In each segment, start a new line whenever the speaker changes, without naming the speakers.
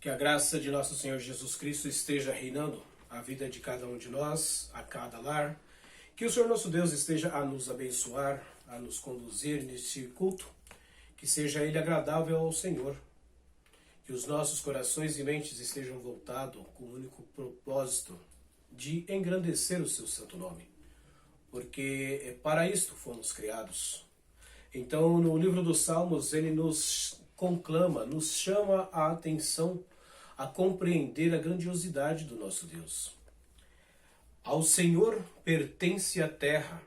Que a graça de nosso Senhor Jesus Cristo esteja reinando a vida de cada um de nós, a cada lar. Que o Senhor nosso Deus esteja a nos abençoar, a nos conduzir neste culto. Que seja ele agradável ao Senhor. Que os nossos corações e mentes estejam voltados com o único propósito de engrandecer o seu santo nome. Porque para isto fomos criados. Então, no livro dos Salmos, ele nos conclama, nos chama a atenção a compreender a grandiosidade do nosso Deus. Ao Senhor pertence a terra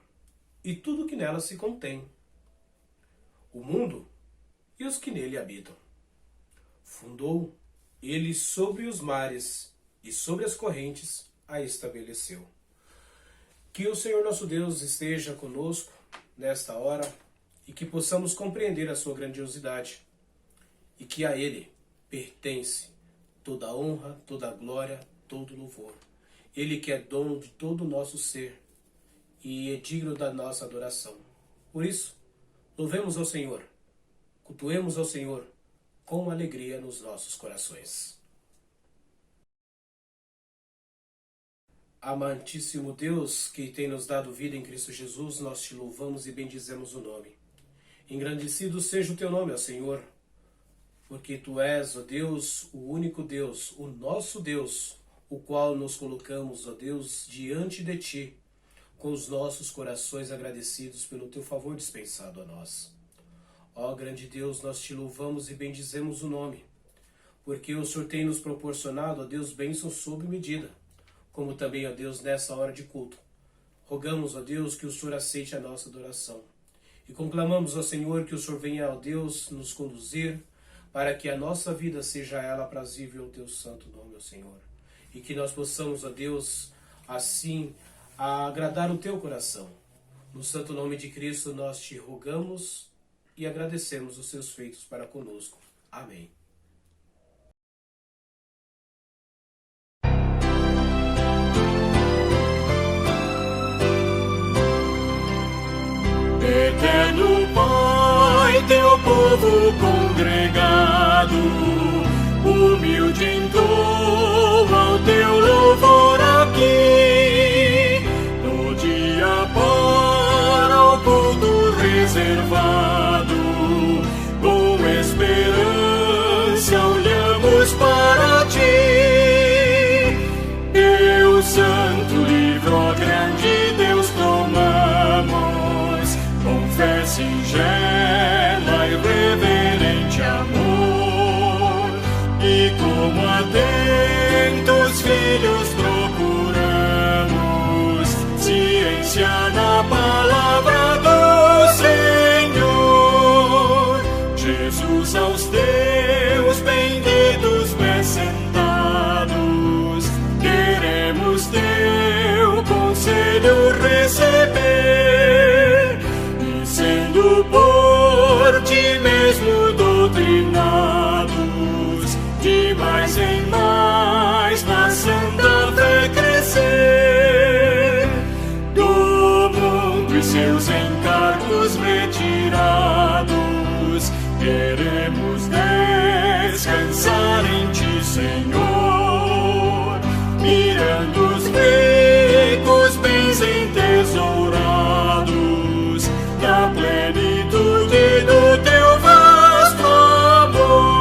e tudo que nela se contém, o mundo e os que nele habitam. Fundou ele sobre os mares e sobre as correntes a estabeleceu. Que o Senhor nosso Deus esteja conosco nesta hora e que possamos compreender a sua grandiosidade e que a ele pertence toda a honra, toda a glória, todo o louvor. Ele que é dono de todo o nosso ser e é digno da nossa adoração. Por isso, louvemos ao Senhor, cultuemos ao Senhor com alegria nos nossos corações. Amantíssimo Deus, que tem nos dado vida em Cristo Jesus, nós te louvamos e bendizemos o nome. Engrandecido seja o teu nome, ó Senhor, porque tu és, ó Deus, o único Deus, o nosso Deus, o qual nos colocamos, ó Deus, diante de ti, com os nossos corações agradecidos pelo teu favor dispensado a nós. Ó grande Deus, nós te louvamos e bendizemos o nome, porque o Senhor tem nos proporcionado, ó Deus, bênçãos sob medida, como também, ó Deus, nessa hora de culto. Rogamos, ó Deus, que o Senhor aceite a nossa adoração. E conclamamos, ó Senhor, que o Senhor venha, ó Deus, nos conduzir, para que a nossa vida seja ela aprazível ao teu santo nome, ó Senhor. E que nós possamos, ó Deus, assim, agradar o teu coração. No santo nome de Cristo nós te rogamos e agradecemos os seus feitos para conosco. Amém.
Eterno Pai, teu povo congregado, humilde entoa o teu louvor aqui, no dia para o culto reservado, com esperança olhamos para ti. Teu santo livro, ó grande Deus, tomamos, com fé singela e reverente amor, e como atentos filhos procuramos ciência na palavra do Senhor. Jesus, aos teus benditos pés sentados, queremos teu conselho receber, e sendo por ti mesmo doutrinados, de mais em mais na santa fé crescer, do mundo e seus encargos retirados, queremos descansar em ti, Senhor, mirando os ricos bens entesourados da plenitude do teu vasto amor.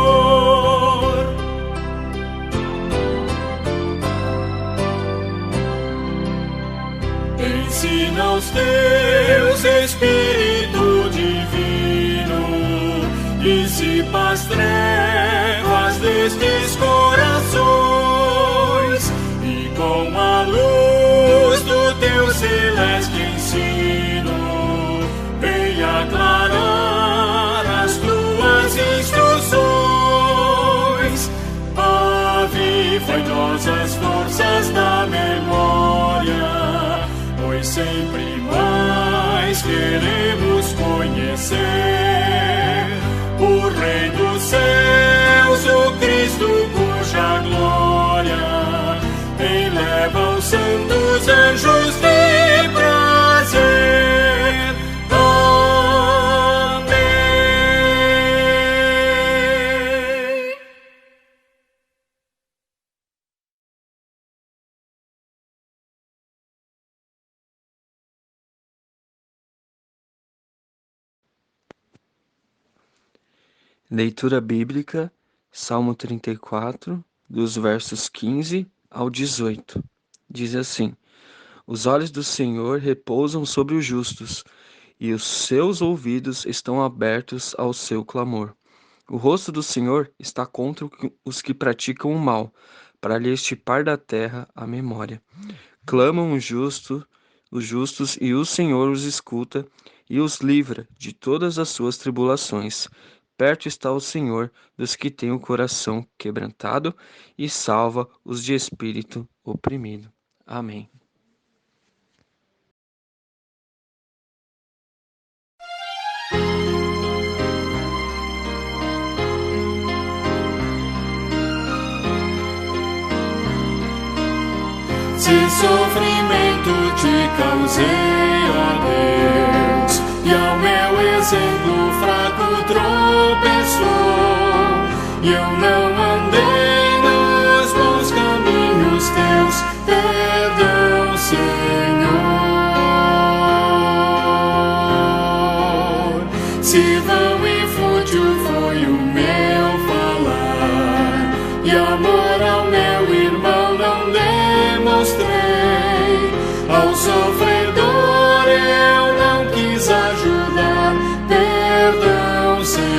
Ensina aos teus Espírito divino, dissipa as trevas destes corações, e com a luz do teu celeste ensino, venha aclarar as tuas instruções. Aviva em nós as forças da memória, pois sempre mais queremos conhecer o Rei dos céus, o Cristo cuja glória eleva os santos anjos de prazer. Amém.
Leitura bíblica, Salmo 34, dos versos 15 ao 18. Diz assim: Os olhos do Senhor repousam sobre os justos, e os seus ouvidos estão abertos ao seu clamor. O rosto do Senhor está contra os que praticam o mal, para lhe extirpar da terra a memória. Clamam os justos, e o Senhor os escuta e os livra de todas as suas tribulações. Perto está o Senhor dos que têm o coração quebrantado e salva os de espírito oprimido. Amém.
Se sofrimento te causei, ó Deus, e ao meu exemplo fraco tropeçou, e eu não andei nos bons caminhos teus, perdão, Senhor. Se vão e fútil foi o meu falar, e amor ao meu irmão não demonstrei, ao sofredor eu não quis ajudar, perdão, Senhor.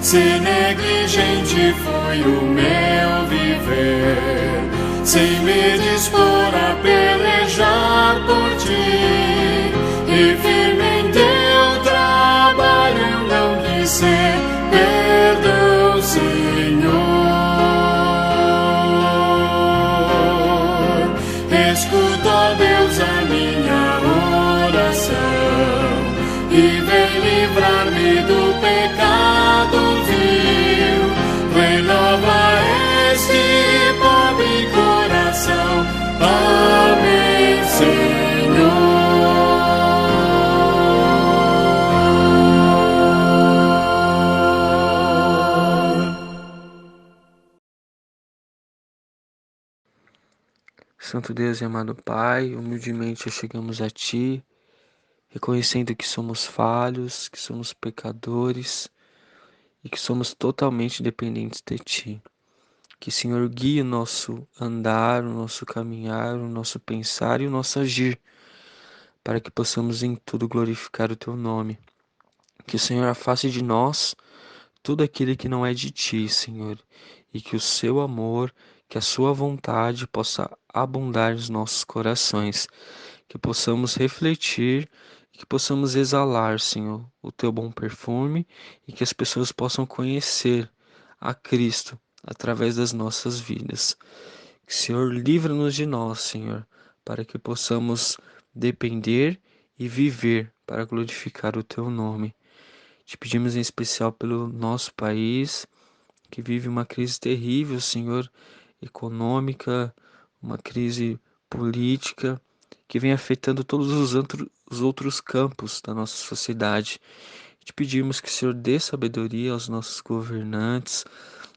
Se negligente foi o meu viver, sem me dispor a pelejar por ti, e firme em teu trabalho eu não quis ser, perdão, Senhor. Escuta, ó Deus, a minha oração, e vem livrar-me do pecado vil. Renova este pobre coração. Amém, Senhor.
Santo Deus e amado Pai, humildemente chegamos a Ti, reconhecendo que somos falhos, que somos pecadores e que somos totalmente dependentes de Ti. Que, Senhor, guie o nosso andar, o nosso caminhar, o nosso pensar e o nosso agir, para que possamos em tudo glorificar o Teu nome. Que o Senhor afaste de nós tudo aquilo que não é de Ti, Senhor, e que o Seu amor, que a Sua vontade possa abundar nos nossos corações, que possamos refletir, que possamos exalar, Senhor, o Teu bom perfume e que as pessoas possam conhecer a Cristo através das nossas vidas. Que, Senhor, livra-nos de nós, Senhor, para que possamos depender e viver para glorificar o Teu nome. Te pedimos em especial pelo nosso país, que vive uma crise terrível, Senhor, econômica, uma crise política, que vem afetando todos os outros campos da nossa sociedade. Te pedimos que o Senhor dê sabedoria aos nossos governantes,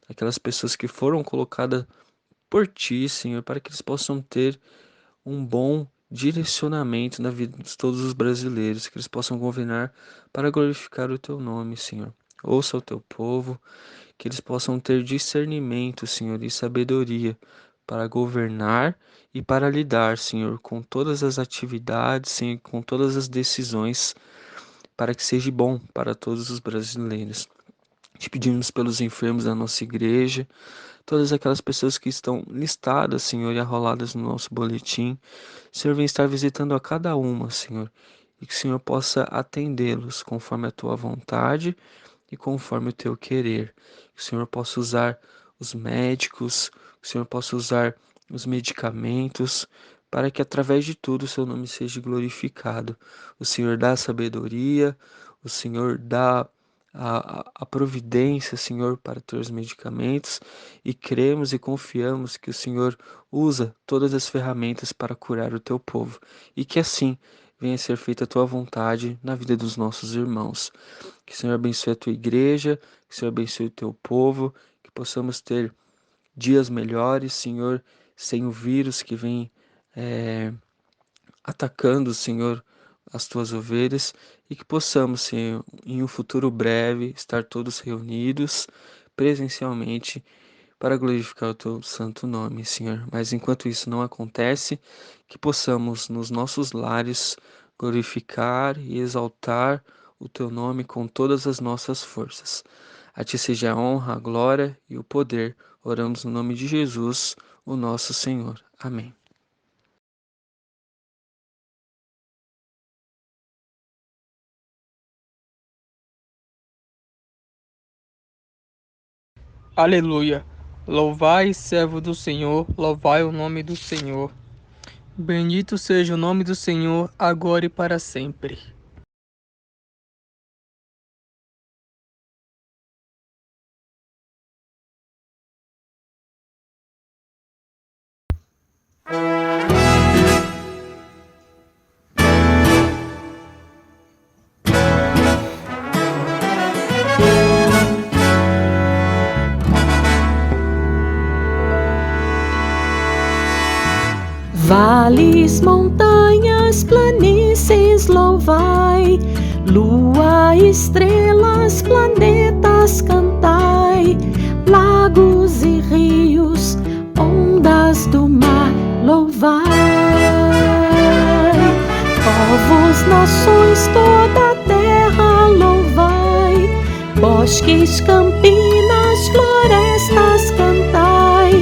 aquelas pessoas que foram colocadas por Ti, Senhor, para que eles possam ter um bom direcionamento na vida de todos os brasileiros, que eles possam governar para glorificar o Teu nome, Senhor. Ouça o Teu povo, que eles possam ter discernimento, Senhor, e sabedoria para governar e para lidar, Senhor, com todas as atividades, Senhor, com todas as decisões, para que seja bom para todos os brasileiros. Te pedimos pelos enfermos da nossa igreja, todas aquelas pessoas que estão listadas, Senhor, e arroladas no nosso boletim. Senhor, vem estar visitando a cada uma, Senhor, e que o Senhor possa atendê-los conforme a Tua vontade e conforme o Teu querer. Que o Senhor possa usar os médicos, que o Senhor possa usar os medicamentos, para que através de tudo o Seu nome seja glorificado. O Senhor dá a sabedoria, o Senhor dá a providência, Senhor, para ter os medicamentos, e cremos e confiamos que o Senhor usa todas as ferramentas para curar o Teu povo, e que assim venha ser feita a Tua vontade na vida dos nossos irmãos. Que o Senhor abençoe a Tua igreja, que o Senhor abençoe o Teu povo, que possamos ter dias melhores, Senhor, sem o vírus que vem atacando, Senhor, as tuas ovelhas e que possamos, Senhor, em um futuro breve, estar todos reunidos presencialmente para glorificar o teu santo nome, Senhor. Mas enquanto isso não acontece, que possamos nos nossos lares glorificar e exaltar o teu nome com todas as nossas forças. A ti seja a honra, a glória e o poder. Oramos no nome de Jesus, o nosso Senhor. Amém.
Aleluia! Louvai, servo do Senhor, louvai o nome do Senhor. Bendito seja o nome do Senhor, agora e para sempre.
Vales, montanhas, planícies, louvai, lua, estrelas, planetas, cantai, lagos e rios, ondas do mar, louvai, povos, nações, toda a terra, louvai, bosques, campinas, florestas, cantai,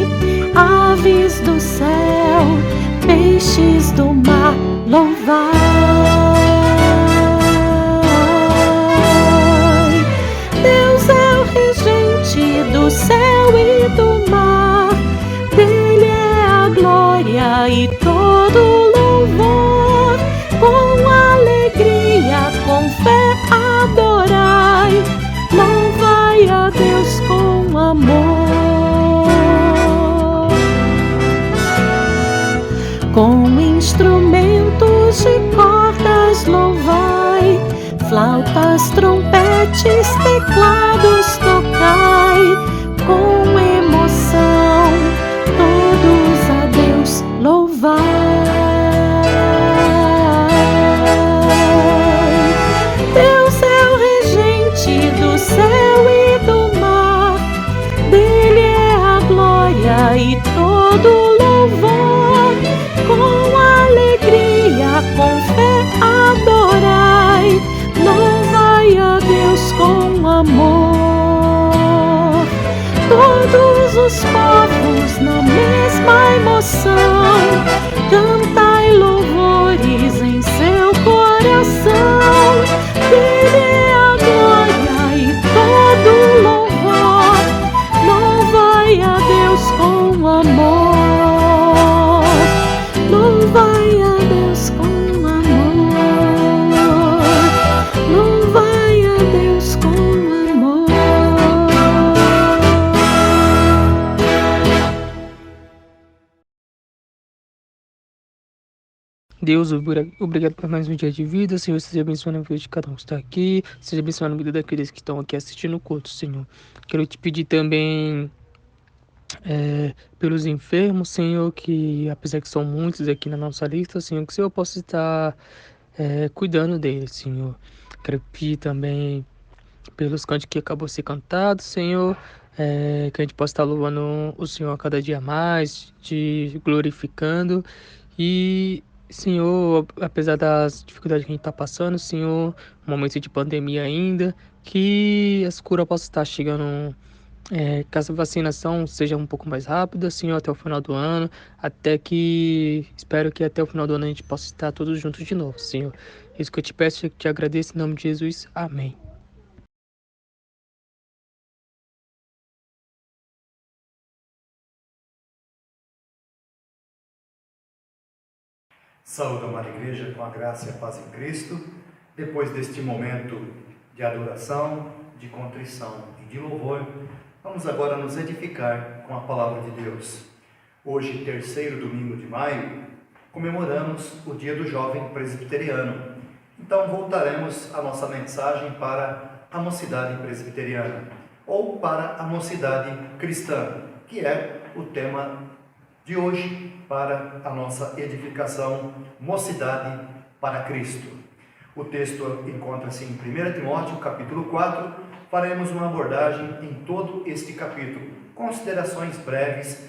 aves do céu, peixes do mar, louvai. Deus é o regente do céu e do mar, dele é a glória e todo louvor. Com alegria, com fé, adorai, louvai a Deus com amor. Com instrumentos de cordas louvai, flautas, trompetes, teclados tocai, com emoção todos a Deus louvai. Deus é o regente do céu e do mar, dele é a glória e todo louvor. Com alegria, com fé, adorai, louvai a Deus com amor. Todos os povos na mesma emoção, cantai louvores em seu coração. Dele é a glória e todo louvor, louvai a Deus com amor. Louvai a Deus com amor, louvai a Deus com amor.
Deus, obrigado por mais um dia de vida. Senhor, seja abençoando a vida de cada um que está aqui. Seja abençoando a vida daqueles que estão aqui assistindo o culto, Senhor. Quero te pedir também pelos enfermos, Senhor, que apesar que são muitos aqui na nossa lista, Senhor, que o Senhor possa estar cuidando deles, Senhor. Quero pedir também pelos cantos que acabou de ser cantado, Senhor, que a gente possa estar louvando o Senhor a cada dia mais, te glorificando. E, Senhor, apesar das dificuldades que a gente está passando, Senhor, um momento de pandemia ainda, que as curas possam estar chegando, que essa vacinação seja um pouco mais rápida, Senhor, até o final do ano, espero que até o final do ano a gente possa estar todos juntos de novo, Senhor. Isso que eu te peço e te agradeço em nome de Jesus. Amém.
Saúde, amada igreja, com a graça e a paz em Cristo. Depois deste momento de adoração, de contrição e de louvor, vamos agora nos edificar com a palavra de Deus. Hoje, terceiro domingo de maio, comemoramos o Dia do Jovem Presbiteriano. Então voltaremos a nossa mensagem para a mocidade presbiteriana, ou para a mocidade cristã, que é o tema de hoje para a nossa edificação, mocidade para Cristo. O texto encontra-se em 1 Timóteo, capítulo 4. Faremos uma abordagem em todo este capítulo. Considerações breves,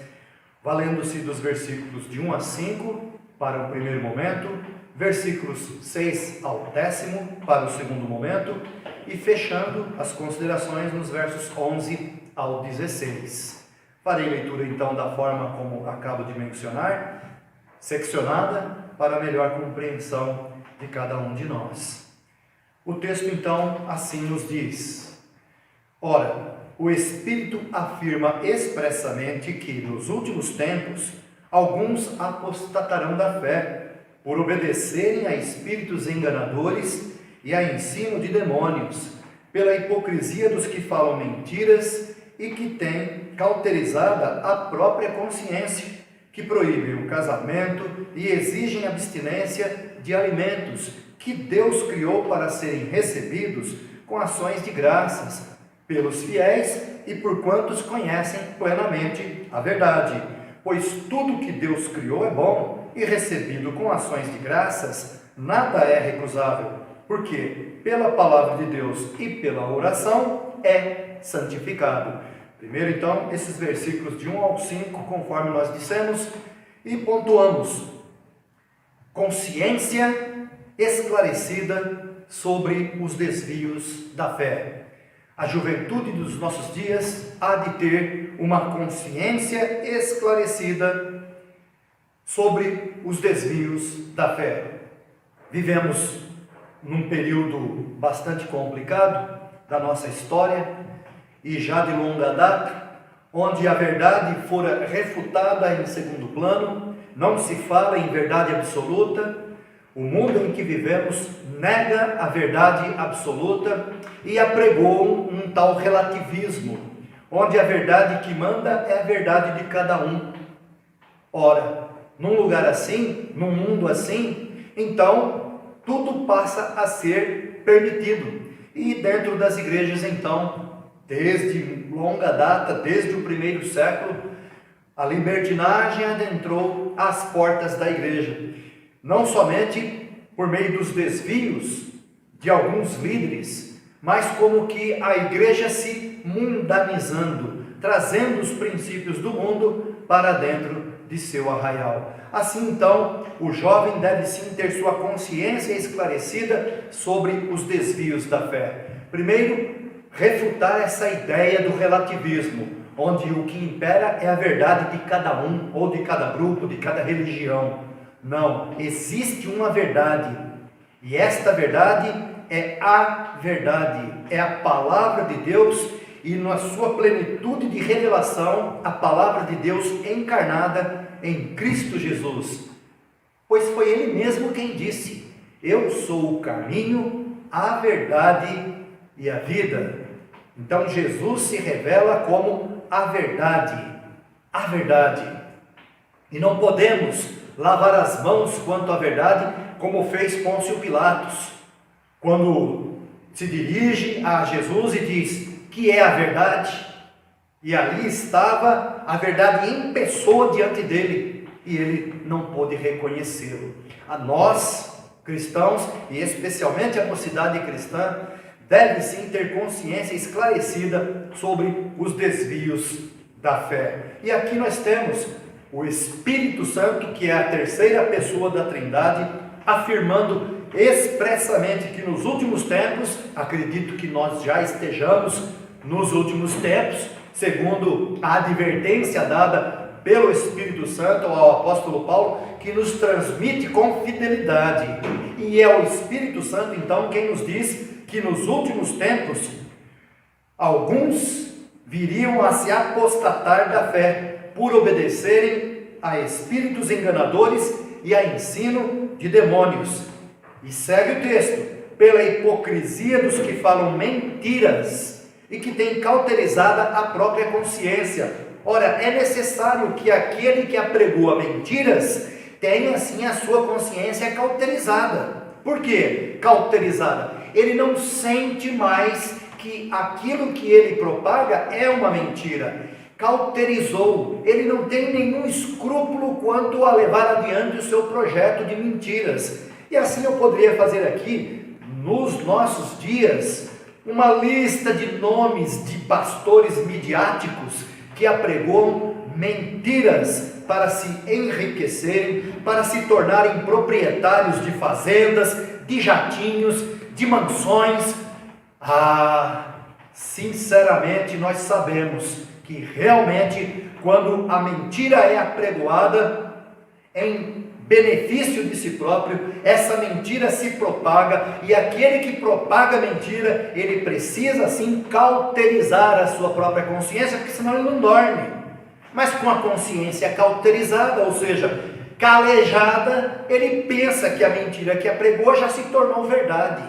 valendo-se dos versículos de 1 a 5 para o primeiro momento, versículos 6 ao 10º para o segundo momento e fechando as considerações nos versos 11 ao 16. Farei leitura então da forma como acabo de mencionar, seccionada para melhor compreensão de cada um de nós. O texto então assim nos diz: Ora, o Espírito afirma expressamente que nos últimos tempos alguns apostatarão da fé, por obedecerem a espíritos enganadores e a ensino de demônios, pela hipocrisia dos que falam mentiras e que têm cauterizada a própria consciência, que proíbem o casamento e exigem abstinência de alimentos que Deus criou para serem recebidos com ações de graças pelos fiéis e por quantos conhecem plenamente a verdade. Pois tudo que Deus criou é bom e recebido com ações de graças, nada é recusável, porque pela palavra de Deus e pela oração é santificado. Primeiro então, esses versículos de 1 ao 5, conforme nós dissemos, e pontuamos: consciência esclarecida sobre os desvios da fé. A juventude dos nossos dias há de ter uma consciência esclarecida sobre os desvios da fé. Vivemos num período bastante complicado da nossa história e já de longa data, onde a verdade fora refutada em segundo plano, não se fala em verdade absoluta. O mundo em que vivemos nega a verdade absoluta e apregou um tal relativismo, onde a verdade que manda é a verdade de cada um. Ora, num lugar assim, num mundo assim, então tudo passa a ser permitido. E dentro das igrejas, então, desde longa data, desde o primeiro século, a libertinagem adentrou as portas da igreja. Não somente por meio dos desvios de alguns líderes, mas como que a igreja se mundanizando, trazendo os princípios do mundo para dentro de seu arraial. Assim então, o jovem deve sim ter sua consciência esclarecida sobre os desvios da fé. Primeiro, refutar essa ideia do relativismo, onde o que impera é a verdade de cada um, ou de cada grupo, de cada religião. Não, existe uma verdade, e esta verdade é a verdade, é a palavra de Deus, e na sua plenitude de revelação, a palavra de Deus encarnada em Cristo Jesus. Pois foi Ele mesmo quem disse: eu sou o caminho, a verdade e a vida. Então Jesus se revela como a verdade, e não podemos lavar as mãos quanto à verdade, como fez Pôncio Pilatos, quando se dirige a Jesus e diz: que é a verdade? E ali estava a verdade em pessoa diante dele, e ele não pôde reconhecê-lo. A nós, cristãos, e especialmente a mocidade cristã, deve sim ter consciência esclarecida sobre os desvios da fé. E aqui nós temos o Espírito Santo, que é a terceira pessoa da Trindade, afirmando expressamente que nos últimos tempos, acredito que nós já estejamos nos últimos tempos, segundo a advertência dada pelo Espírito Santo ao apóstolo Paulo, que nos transmite com fidelidade. E é o Espírito Santo então quem nos diz que nos últimos tempos alguns viriam a se apostatar da fé, por obedecerem a espíritos enganadores e a ensino de demônios. E segue o texto: pela hipocrisia dos que falam mentiras e que têm cauterizada a própria consciência. Ora, é necessário que aquele que apregoa mentiras tenha assim a sua consciência cauterizada. Por quê? Cauterizada. Ele não sente mais que aquilo que ele propaga é uma mentira. Cauterizou, ele não tem nenhum escrúpulo quanto a levar adiante o seu projeto de mentiras. E assim eu poderia fazer aqui nos nossos dias uma lista de nomes de pastores midiáticos que apregoam mentiras para se enriquecerem, para se tornarem proprietários de fazendas, de jatinhos, de mansões. Sinceramente, nós sabemos que realmente, quando a mentira é apregoada em benefício de si próprio, essa mentira se propaga, e aquele que propaga a mentira, ele precisa sim cauterizar a sua própria consciência, porque senão ele não dorme. Mas com a consciência cauterizada, ou seja, calejada, ele pensa que a mentira que apregou já se tornou verdade.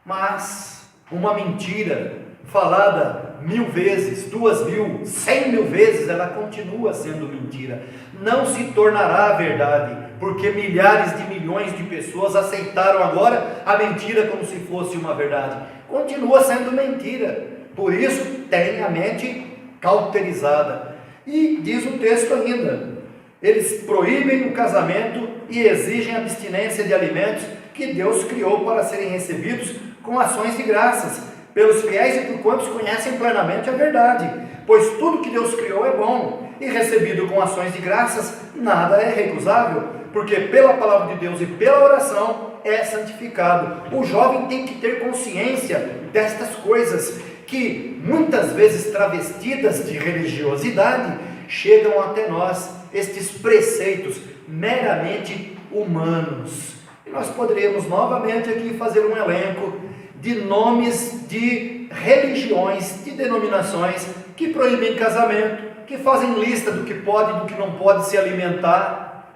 Mas uma mentira falada 1000 vezes, 2000, 100.000 vezes, ela continua sendo mentira. Não se tornará verdade, porque milhares de milhões de pessoas aceitaram agora a mentira como se fosse uma verdade. Continua sendo mentira. Por isso, tenha a mente cauterizada. E diz o texto ainda, eles proíbem o casamento e exigem abstinência de alimentos que Deus criou para serem recebidos com ações de graças, pelos fiéis e por quantos conhecem plenamente a verdade. Pois tudo que Deus criou é bom, e recebido com ações de graças, nada é recusável, porque pela palavra de Deus e pela oração é santificado. O jovem tem que ter consciência destas coisas, que muitas vezes travestidas de religiosidade, chegam até nós, estes preceitos meramente humanos. E nós poderíamos novamente aqui fazer um elenco de nomes de religiões, de denominações que proíbem casamento, que fazem lista do que pode e do que não pode se alimentar,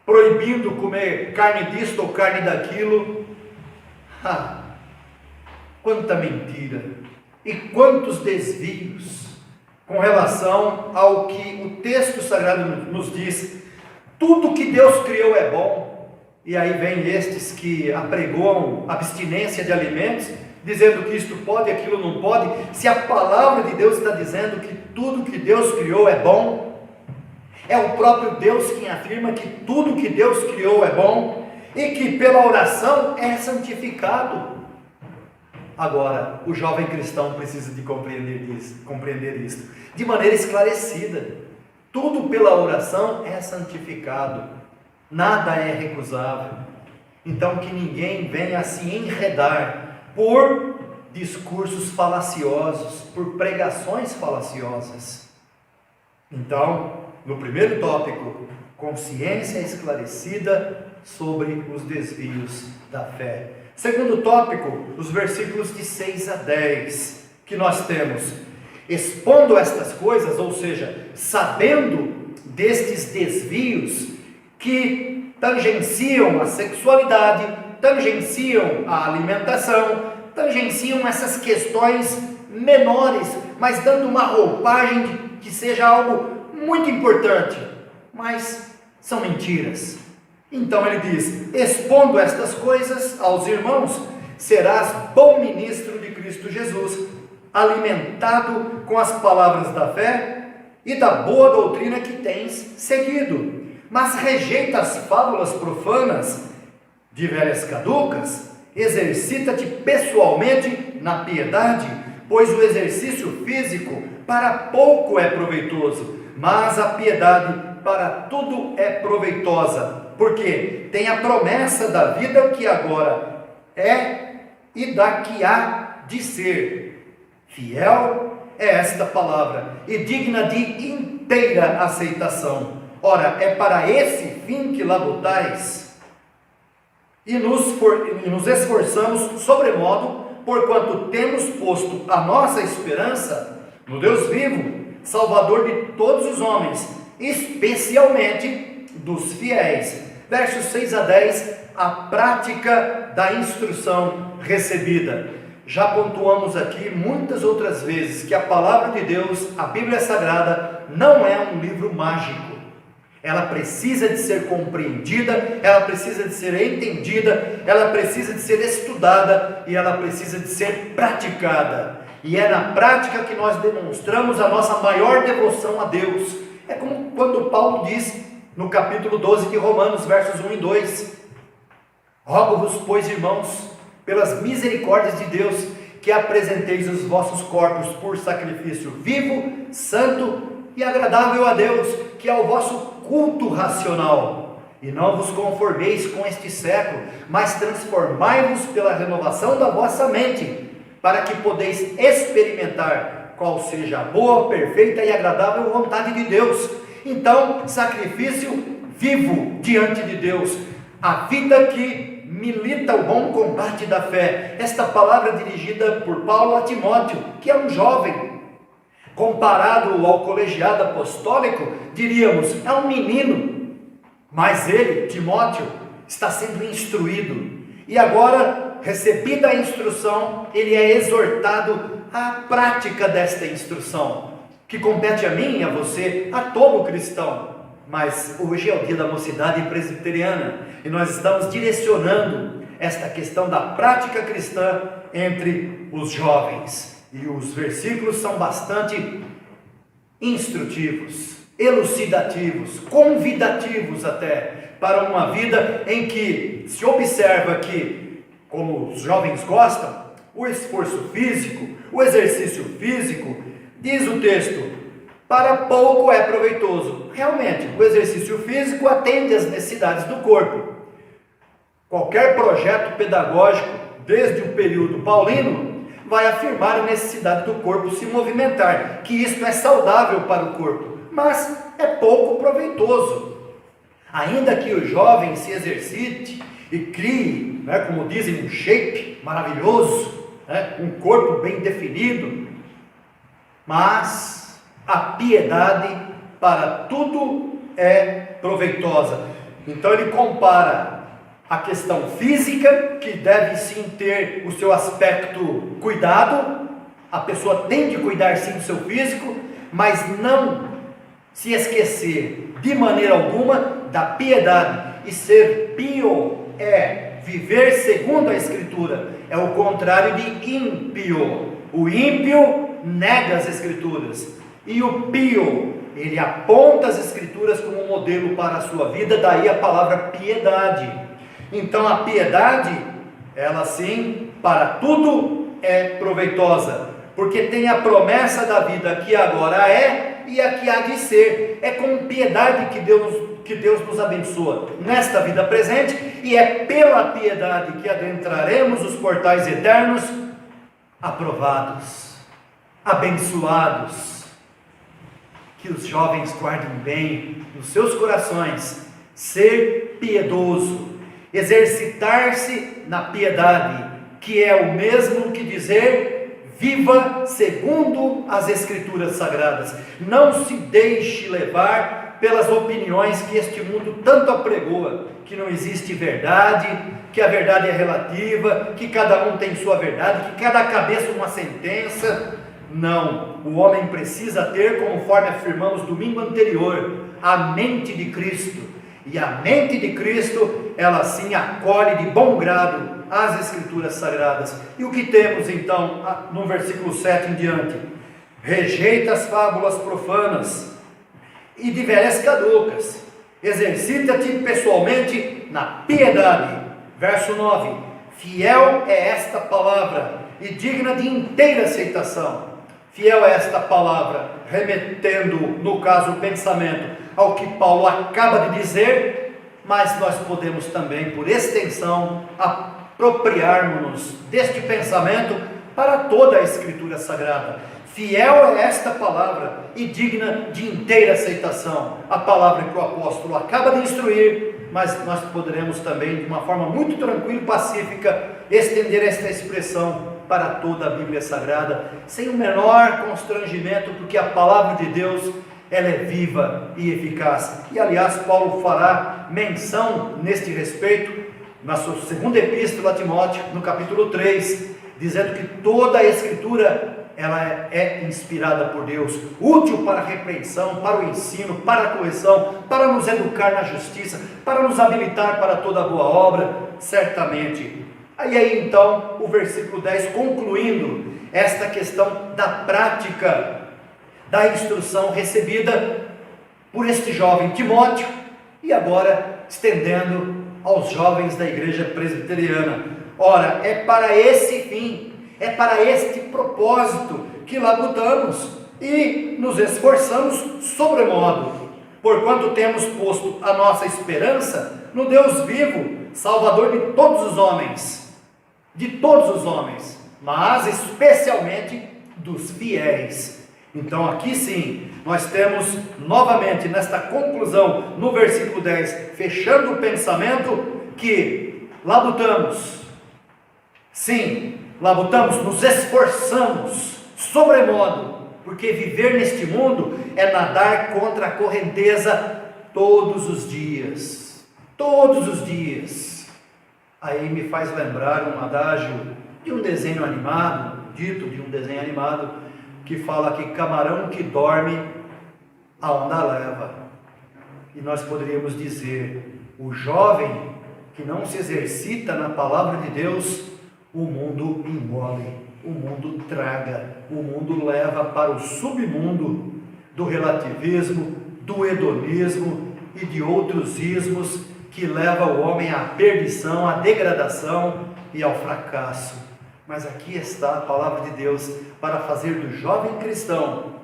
proibindo comer carne disto ou carne daquilo. Quanta mentira e quantos desvios com relação ao que o texto sagrado nos diz. Tudo que Deus criou é bom, e aí vem estes que apregoam abstinência de alimentos, dizendo que isto pode e aquilo não pode, se a palavra de Deus está dizendo que tudo que Deus criou é bom. É o próprio Deus quem afirma que tudo que Deus criou é bom, e que pela oração é santificado. Agora, o jovem cristão precisa de compreender isso de maneira esclarecida. Tudo pela oração é santificado, nada é recusável. Então que ninguém venha se enredar por discursos falaciosos, por pregações falaciosas. Então, no primeiro tópico, consciência esclarecida sobre os desvios da fé. Segundo tópico, os versículos de 6 a 10, que nós temos: expondo estas coisas, ou seja, sabendo destes desvios que tangenciam a sexualidade, tangenciam a alimentação, tangenciam essas questões menores, mas dando uma roupagem de que seja algo muito importante, mas são mentiras. Então ele diz: expondo estas coisas aos irmãos, serás bom ministro de Cristo Jesus, alimentado com as palavras da fé e da boa doutrina que tens seguido. Mas rejeita as fábulas profanas de velhas caducas, exercita-te pessoalmente na piedade, pois o exercício físico para pouco é proveitoso, mas a piedade para tudo é proveitosa, porque tem a promessa da vida que agora é e da que há de ser. Fiel é esta palavra e digna de inteira aceitação. Ora, é para esse fim que labutais e nos esforçamos sobremodo, porquanto temos posto a nossa esperança no Deus vivo, Salvador de todos os homens, especialmente dos fiéis. Versos 6 a 10, a prática da instrução recebida. Já pontuamos aqui muitas outras vezes que a palavra de Deus, a Bíblia Sagrada, não é um livro mágico. Ela precisa de ser compreendida, ela precisa de ser entendida, ela precisa de ser estudada e ela precisa de ser praticada. E é na prática que nós demonstramos a nossa maior devoção a Deus. É como quando Paulo diz no capítulo 12 de Romanos, versos 1 e 2: rogo-vos, pois, irmãos, pelas misericórdias de Deus, que apresenteis os vossos corpos por sacrifício vivo, santo e agradável a Deus, que é o vosso culto racional. E não vos conformeis com este século, mas transformai-vos pela renovação da vossa mente, para que podeis experimentar qual seja a boa, perfeita e agradável vontade de Deus. Então, sacrifício vivo diante de Deus, a vida que milita o bom combate da fé. Esta palavra é dirigida por Paulo a Timóteo, que é um jovem. Comparado ao colegiado apostólico, diríamos, é um menino. Mas ele, Timóteo, está sendo instruído. E agora, recebida a instrução, ele é exortado à prática desta instrução, que compete a mim e a você, a todo cristão. Mas hoje é o dia da mocidade presbiteriana e nós estamos direcionando esta questão da prática cristã entre os jovens. E os versículos são bastante instrutivos, elucidativos, convidativos até, para uma vida em que se observa que, como os jovens gostam, o esforço físico, o exercício físico, diz o texto, para pouco é proveitoso. Realmente, o exercício físico atende às necessidades do corpo. Qualquer projeto pedagógico, desde o período paulino, vai afirmar a necessidade do corpo se movimentar, que isto é saudável para o corpo, mas é pouco proveitoso. Ainda que o jovem se exercite e crie, como dizem, um shape maravilhoso, um corpo bem definido, mas a piedade para tudo é proveitosa. Então ele compara a questão física, que deve sim ter o seu aspecto cuidado, a pessoa tem de cuidar sim do seu físico, mas não se esquecer de maneira alguma da piedade. E ser pio é viver segundo a Escritura, é o contrário de ímpio. O ímpio nega as Escrituras, e o pio, ele aponta as Escrituras como modelo para a sua vida, daí a palavra piedade. Então a piedade, ela sim, para tudo é proveitosa, porque tem a promessa da vida que agora é e a que há de ser. É com piedade que Deus nos abençoa nesta vida presente, e é pela piedade que adentraremos os portais eternos, aprovados, abençoados. Que os jovens guardem bem nos seus corações, ser piedoso, exercitar-se na piedade, que é o mesmo que dizer, viva segundo as Escrituras Sagradas. Não se deixe levar pelas opiniões que este mundo tanto apregoa, que não existe verdade, que a verdade é relativa, que cada um tem sua verdade, que cada cabeça uma sentença. Não, o homem precisa ter, conforme afirmamos domingo anterior, a mente de Cristo. E a mente de Cristo, ela sim acolhe de bom grado as Escrituras Sagradas. E o que temos então no versículo 7 em diante? Rejeita as fábulas profanas e de velhas caducas, exercita-te pessoalmente na piedade. Verso 9, fiel é esta palavra e digna de inteira aceitação. Fiel é esta palavra, remetendo, no caso, o pensamento ao que Paulo acaba de dizer, mas nós podemos também, por extensão, apropriarmos-nos deste pensamento para toda a Escritura Sagrada. Fiel é esta palavra e digna de inteira aceitação. A palavra que o apóstolo acaba de instruir, mas nós poderemos também, de uma forma muito tranquila e pacífica, estender esta expressão para toda a Bíblia Sagrada, sem o menor constrangimento, porque a palavra de Deus, ela é viva e eficaz. E aliás, Paulo fará menção neste respeito, na sua segunda epístola a Timóteo, no capítulo 3, dizendo que toda a Escritura, ela é inspirada por Deus, útil para a repreensão, para o ensino, para a correção, para nos educar na justiça, para nos habilitar para toda boa obra, certamente. Aí então, o versículo 10, concluindo esta questão da prática, da instrução recebida por este jovem Timóteo, e agora estendendo aos jovens da igreja presbiteriana. Ora, é para esse fim, é para este propósito que labutamos e nos esforçamos sobremodo, porquanto temos posto a nossa esperança no Deus vivo, Salvador de todos os homens, mas especialmente dos fiéis. Então aqui sim, nós temos novamente nesta conclusão, no versículo 10, fechando o pensamento, que labutamos, sim, labutamos, nos esforçamos sobremodo, porque viver neste mundo é nadar contra a correnteza todos os dias, Aí me faz lembrar um adágio de um desenho animado, que fala que camarão que dorme, a onda leva. E nós poderíamos dizer, o jovem que não se exercita na palavra de Deus, o mundo engole, o mundo traga, o mundo leva para o submundo do relativismo, do hedonismo e de outros ismos que leva o homem à perdição, à degradação e ao fracasso. Mas aqui está a palavra de Deus para fazer do jovem cristão,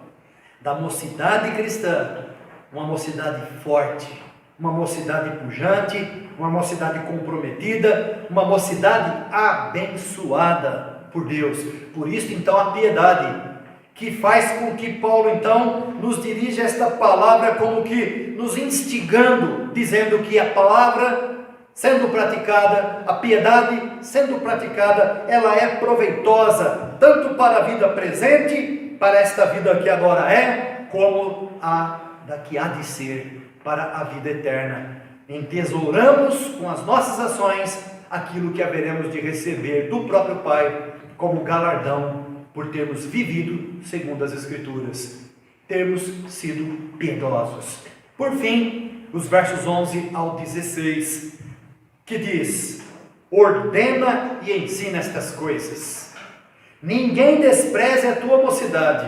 da mocidade cristã, uma mocidade forte, uma mocidade pujante, uma mocidade comprometida, uma mocidade abençoada por Deus. Por isso então a piedade, que faz com que Paulo então nos dirija esta palavra como que nos instigando, dizendo que a palavra sendo praticada, a piedade sendo praticada, ela é proveitosa, tanto para a vida presente, para esta vida que agora é, como a da que há de ser, para a vida eterna. Entesouramos com as nossas ações aquilo que haveremos de receber do próprio Pai, como galardão por termos vivido segundo as Escrituras, termos sido piedosos. Por fim, os versos 11 ao 16, que diz: ordena e ensina estas coisas, ninguém despreze a tua mocidade,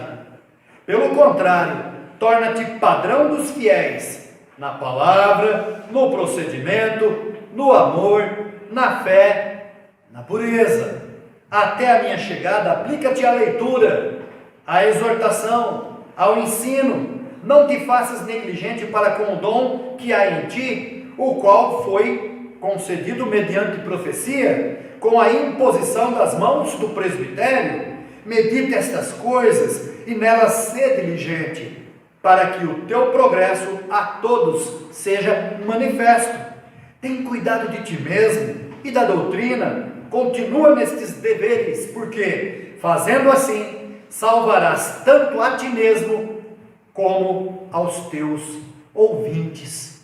pelo contrário, torna-te padrão dos fiéis, na palavra, no procedimento, no amor, na fé, na pureza. Até a minha chegada, aplica-te à leitura, à exortação, ao ensino. Não te faças negligente para com o dom que há em ti, o qual foi concedido mediante profecia, com a imposição das mãos do presbitério. Medita estas coisas e nelas sê diligente, para que o teu progresso a todos seja manifesto. Tem cuidado de ti mesmo e da doutrina, continua nestes deveres, porque, fazendo assim, salvarás tanto a ti mesmo, como aos teus ouvintes.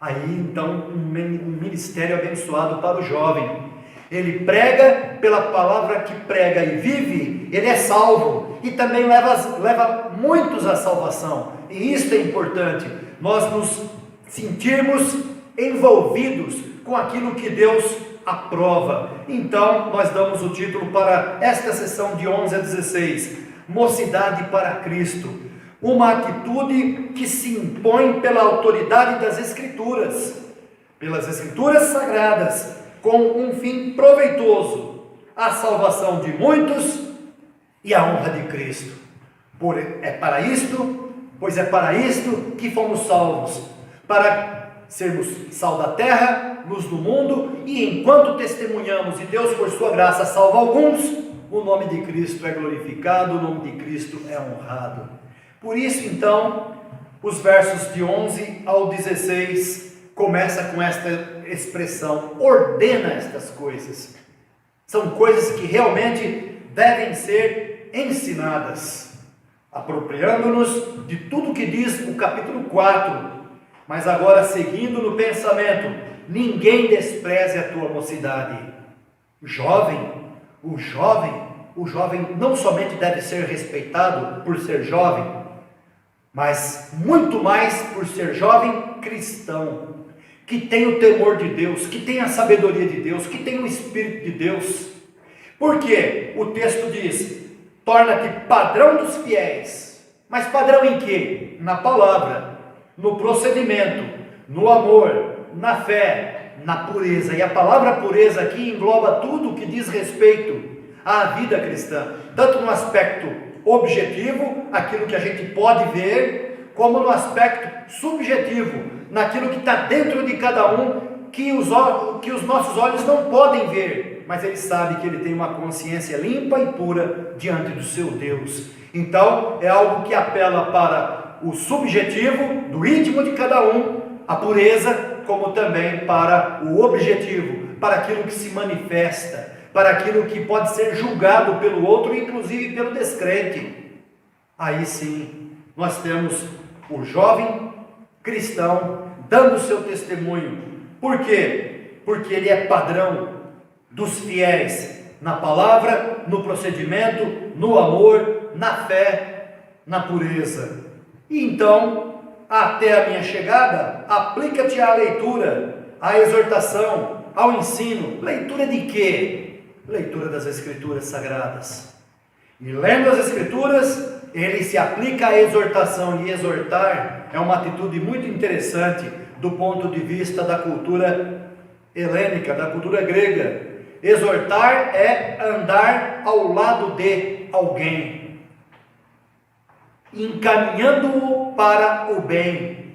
Aí, então, um ministério abençoado para o jovem. Ele prega pela palavra que prega e vive, ele é salvo, e também leva muitos à salvação. E isso é importante, nós nos sentirmos envolvidos com aquilo que Deus aprova. Então, nós damos o título para esta sessão de 11 a 16, Mocidade para Cristo. Uma atitude que se impõe pela autoridade das Escrituras, pelas Escrituras Sagradas, com um fim proveitoso, a salvação de muitos e a honra de Cristo. Pois é para isto que fomos salvos, para sermos sal da terra, luz do mundo, e enquanto testemunhamos e Deus por sua graça salva alguns, o nome de Cristo é glorificado, o nome de Cristo é honrado. Por isso então, os versos de 11 ao 16 começa com esta expressão: ordena estas coisas. São coisas que realmente devem ser ensinadas, apropriando-nos de tudo que diz o capítulo 4, mas agora seguindo no pensamento: ninguém despreze a tua mocidade. O jovem não somente deve ser respeitado por ser jovem, mas muito mais por ser jovem cristão, que tem o temor de Deus, que tem a sabedoria de Deus, que tem o Espírito de Deus. Porque o texto diz: torna-te padrão dos fiéis. Mas padrão em quê? Na palavra, no procedimento, no amor, na fé, na pureza. E a palavra pureza aqui engloba tudo o que diz respeito à vida cristã, tanto no aspecto objetivo, aquilo que a gente pode ver, como no aspecto subjetivo, naquilo que está dentro de cada um, que os nossos olhos não podem ver, mas ele sabe que ele tem uma consciência limpa e pura diante do seu Deus. Então é algo que apela para o subjetivo, do íntimo de cada um, a pureza, como também para o objetivo, para aquilo que se manifesta, para aquilo que pode ser julgado pelo outro, inclusive pelo descrente. Aí sim, nós temos o jovem cristão dando o seu testemunho. Por quê? Porque ele é padrão dos fiéis na palavra, no procedimento, no amor, na fé, na pureza. E então, até a minha chegada, aplica-te à leitura, à exortação, ao ensino. Leitura de quê? Leitura das Escrituras Sagradas. E lendo as Escrituras, ele se aplica à exortação. E exortar é uma atitude muito interessante do ponto de vista da cultura helênica, da cultura grega. Exortar é andar ao lado de alguém, encaminhando-o para o bem.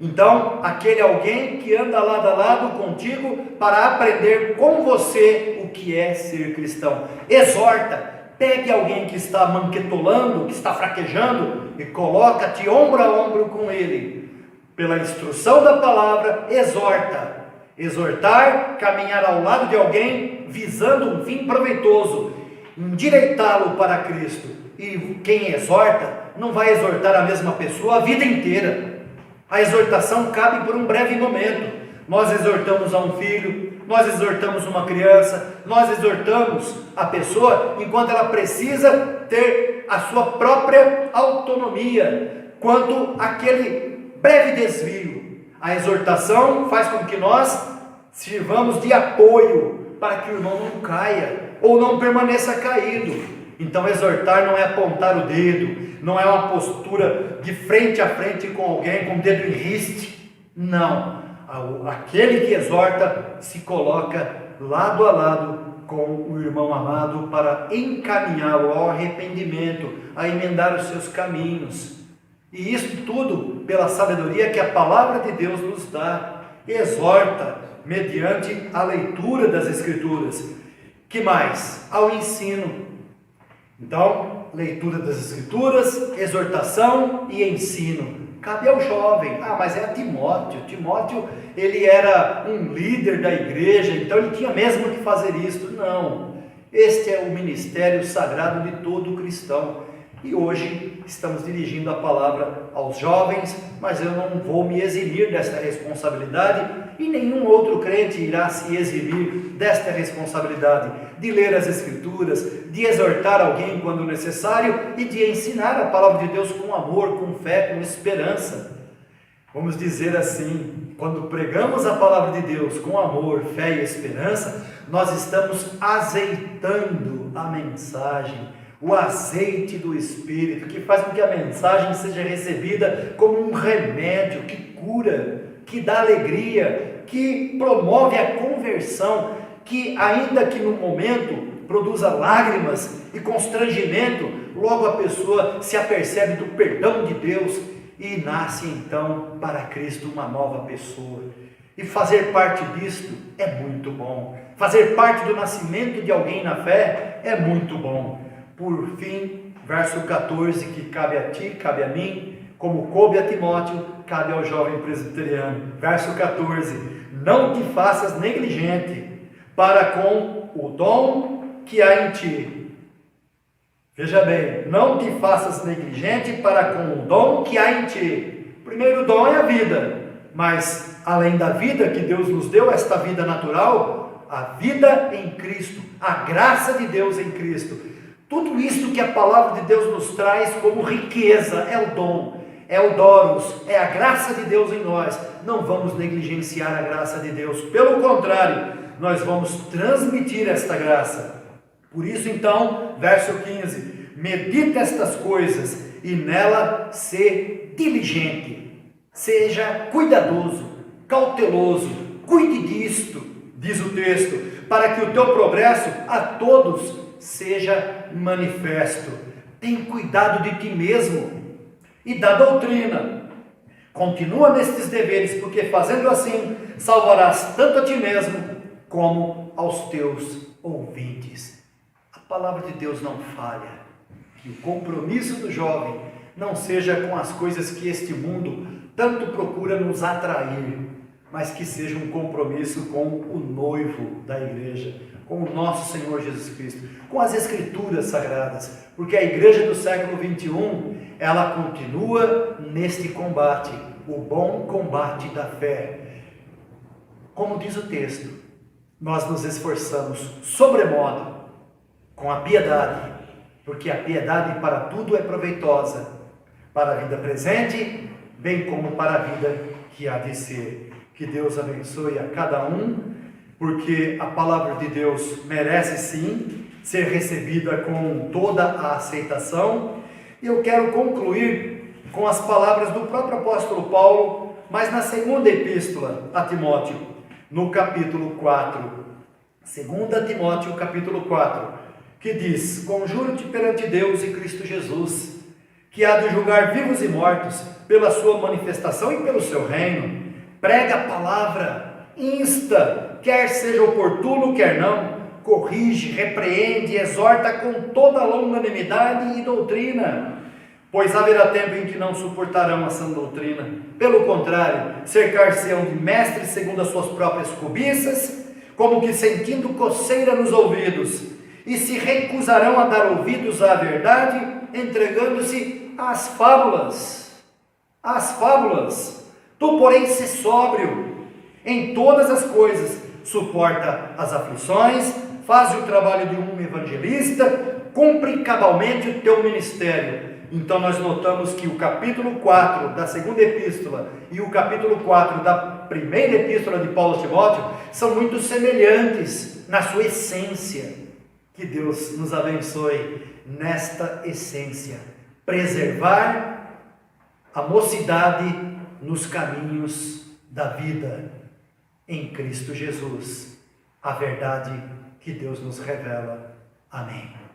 Então, aquele alguém que anda lado a lado contigo para aprender com você o que é ser cristão. Exorta, pegue alguém que está manquetolando, que está fraquejando e coloca-te ombro a ombro com ele. Pela instrução da palavra, exorta. Exortar, caminhar ao lado de alguém, visando um fim proveitoso, endireitá-lo para Cristo. E quem exorta, não vai exortar a mesma pessoa a vida inteira. A exortação cabe por um breve momento. Nós exortamos a um filho, nós exortamos uma criança, nós exortamos a pessoa enquanto ela precisa ter a sua própria autonomia quanto àquele breve desvio. A exortação faz com que nós sirvamos de apoio para que o irmão não caia ou não permaneça caído. Então exortar não é apontar o dedo, não é uma postura de frente a frente com alguém, com o dedo em riste. Não, aquele que exorta se coloca lado a lado com o irmão amado para encaminhá-lo ao arrependimento, a emendar os seus caminhos. E isso tudo pela sabedoria que a palavra de Deus nos dá. Exorta mediante a leitura das Escrituras. Que mais? Ao ensino. Então, leitura das Escrituras, exortação e ensino. Cabe ao jovem. Mas é a Timóteo. Timóteo, ele era um líder da igreja, então ele tinha mesmo que fazer isso. Não. Este é o ministério sagrado de todo cristão. E hoje estamos dirigindo a palavra aos jovens, mas eu não vou me eximir desta responsabilidade e nenhum outro crente irá se eximir desta responsabilidade de ler as Escrituras, de exortar alguém quando necessário e de ensinar a palavra de Deus com amor, com fé, com esperança. Vamos dizer assim, quando pregamos a palavra de Deus com amor, fé e esperança, nós estamos azeitando a mensagem, o azeite do Espírito, que faz com que a mensagem seja recebida como um remédio que cura, que dá alegria, que promove a conversão, que ainda que no momento produza lágrimas e constrangimento, logo a pessoa se apercebe do perdão de Deus e nasce então para Cristo uma nova pessoa. E fazer parte disto é muito bom. Fazer parte do nascimento de alguém na fé é muito bom. Por fim, verso 14, que cabe a ti, cabe a mim, como coube a Timóteo, cabe ao jovem presbiteriano. Verso 14, não te faças negligente para com o dom que há em ti. Veja bem, não te faças negligente para com o dom que há em ti. O primeiro dom é a vida, mas além da vida que Deus nos deu, esta vida natural, a vida em Cristo, a graça de Deus em Cristo. Tudo isso que a palavra de Deus nos traz como riqueza é o dom, é o doros, é a graça de Deus em nós. Não vamos negligenciar a graça de Deus, pelo contrário, nós vamos transmitir esta graça. Por isso então, verso 15, medita estas coisas e nela se diligente, seja cuidadoso, cauteloso, Cuide disto, diz o texto, para que o teu progresso a todos seja manifesto. Tem cuidado de ti mesmo e da doutrina. Continua nestes deveres, porque fazendo assim, salvarás tanto a ti mesmo, como aos teus ouvintes. A palavra de Deus não falha. Que o compromisso do jovem não seja com as coisas que este mundo tanto procura nos atrair, mas que seja um compromisso com o noivo da igreja, com o nosso Senhor Jesus Cristo, com as Escrituras Sagradas, porque a igreja do século 21, ela continua neste combate, o bom combate da fé. Como diz o texto, nós nos esforçamos sobremodo com a piedade, porque a piedade para tudo é proveitosa, para a vida presente, bem como para a vida que há de ser. Que Deus abençoe a cada um, porque a palavra de Deus merece sim ser recebida com toda a aceitação. E eu quero concluir com as palavras do próprio apóstolo Paulo, mas na segunda epístola a Timóteo, no capítulo 4. 2 Timóteo, capítulo 4, que diz: conjuro-te perante Deus e Cristo Jesus, que há de julgar vivos e mortos pela sua manifestação e pelo seu reino. Prega a palavra, insta, quer seja oportuno, quer não, corrige, repreende, exorta com toda longanimidade e doutrina, pois haverá tempo em que não suportarão a sã doutrina. Pelo contrário, cercar-se-ão de mestres segundo as suas próprias cobiças, como que sentindo coceira nos ouvidos, e se recusarão a dar ouvidos à verdade, entregando-se às fábulas. Às fábulas. Tu, porém, se sóbrio em todas as coisas, suporta as aflições, faz o trabalho de um evangelista, cumpre cabalmente o teu ministério. Então nós notamos que o capítulo 4 da segunda epístola e o capítulo 4 da primeira epístola de Paulo a Timóteo são muito semelhantes na sua essência. Que Deus nos abençoe nesta essência, preservar a mocidade nos caminhos da vida em Cristo Jesus, a verdade que Deus nos revela. Amém.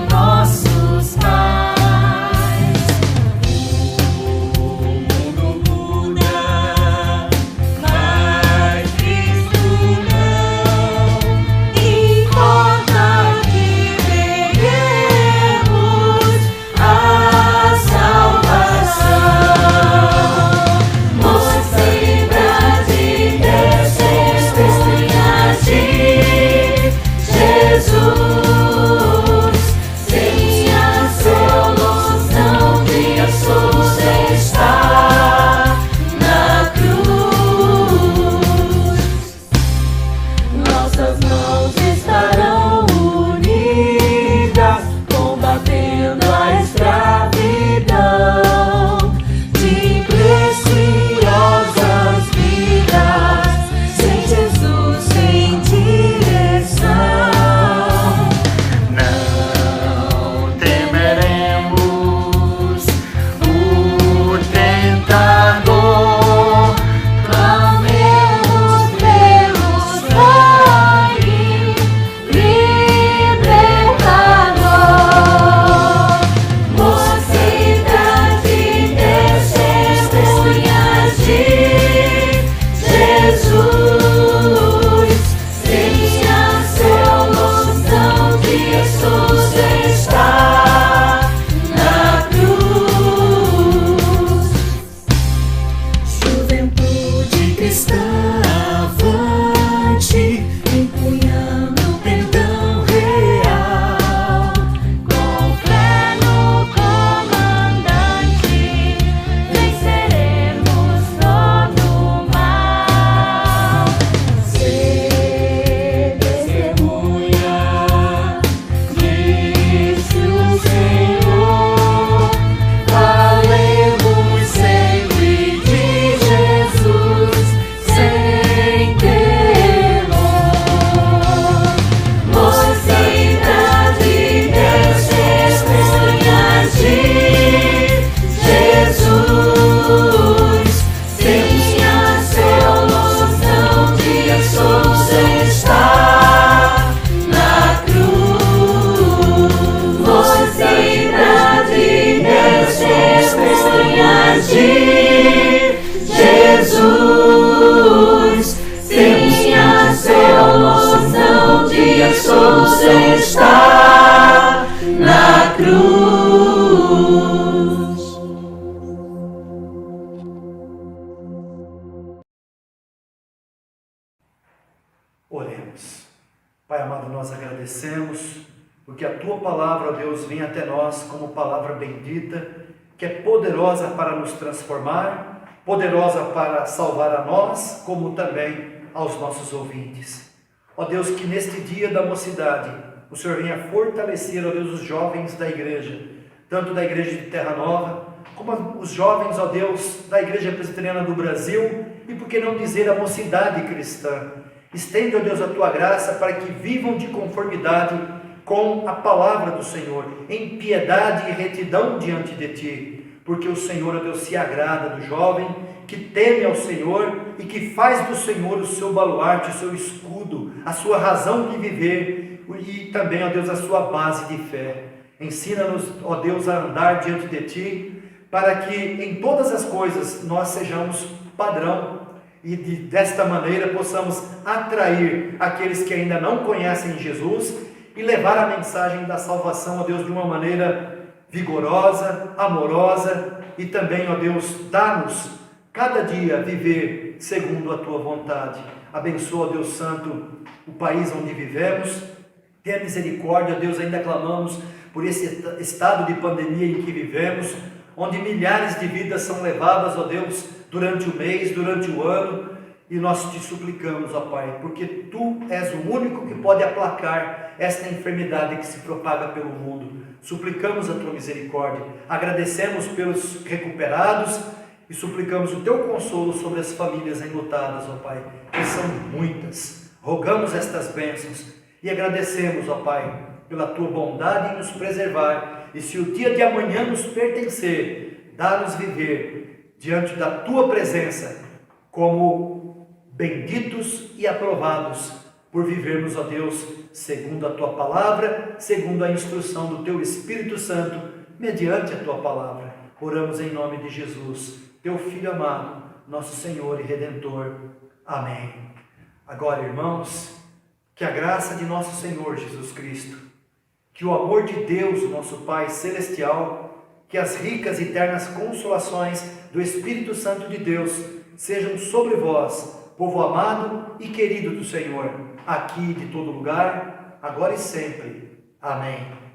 Nosso Jesus, sim, a solução de a solução está na cruz.
Oremos. Pai amado, nós agradecemos porque a Tua palavra, ó Deus, vem até nós como palavra bendita, que é poderosa para nos transformar, poderosa para salvar a nós, como também aos nossos ouvintes. Ó Deus, que neste dia da mocidade, o Senhor venha fortalecer, ó Deus, os jovens da igreja, tanto da igreja de Terra Nova, como os jovens, ó Deus, da Igreja Presbiteriana do Brasil, e por que não dizer a mocidade cristã. Estende, ó Deus, a Tua graça para que vivam de conformidade com a palavra do Senhor, em piedade e retidão diante de Ti, porque o Senhor, ó Deus, se agrada do jovem que teme ao Senhor e que faz do Senhor o seu baluarte, o seu escudo, a sua razão de viver e também, ó Deus, a sua base de fé. Ensina-nos, ó Deus, a andar diante de Ti, para que em todas as coisas nós sejamos padrão e desta maneira possamos atrair aqueles que ainda não conhecem Jesus e levar a mensagem da salvação, ó Deus, de uma maneira vigorosa, amorosa e também, ó Deus, dá-nos cada dia viver segundo a Tua vontade. Abençoa, Deus Santo, o país onde vivemos. Tenha misericórdia, ó Deus, ainda clamamos por esse estado de pandemia em que vivemos, onde milhares de vidas são levadas, ó Deus, durante o mês, durante o ano, e nós te suplicamos, ó Pai, porque Tu és o único que pode aplacar esta enfermidade que se propaga pelo mundo. Suplicamos a Tua misericórdia, agradecemos pelos recuperados e suplicamos o Teu consolo sobre as famílias enlutadas, ó Pai, que são muitas. Rogamos estas bênçãos e agradecemos, ó Pai, pela Tua bondade em nos preservar, e se o dia de amanhã nos pertencer, dá-nos viver diante da Tua presença como benditos e aprovados por vivermos, ó Deus, segundo a Tua palavra, segundo a instrução do Teu Espírito Santo, mediante a Tua palavra. Oramos em nome de Jesus, Teu Filho amado, nosso Senhor e Redentor. Amém. Agora, irmãos, que a graça de nosso Senhor Jesus Cristo, que o amor de Deus, nosso Pai Celestial, que as ricas e eternas consolações do Espírito Santo de Deus sejam sobre vós, povo amado e querido do Senhor, aqui de todo lugar, agora e sempre. Amém.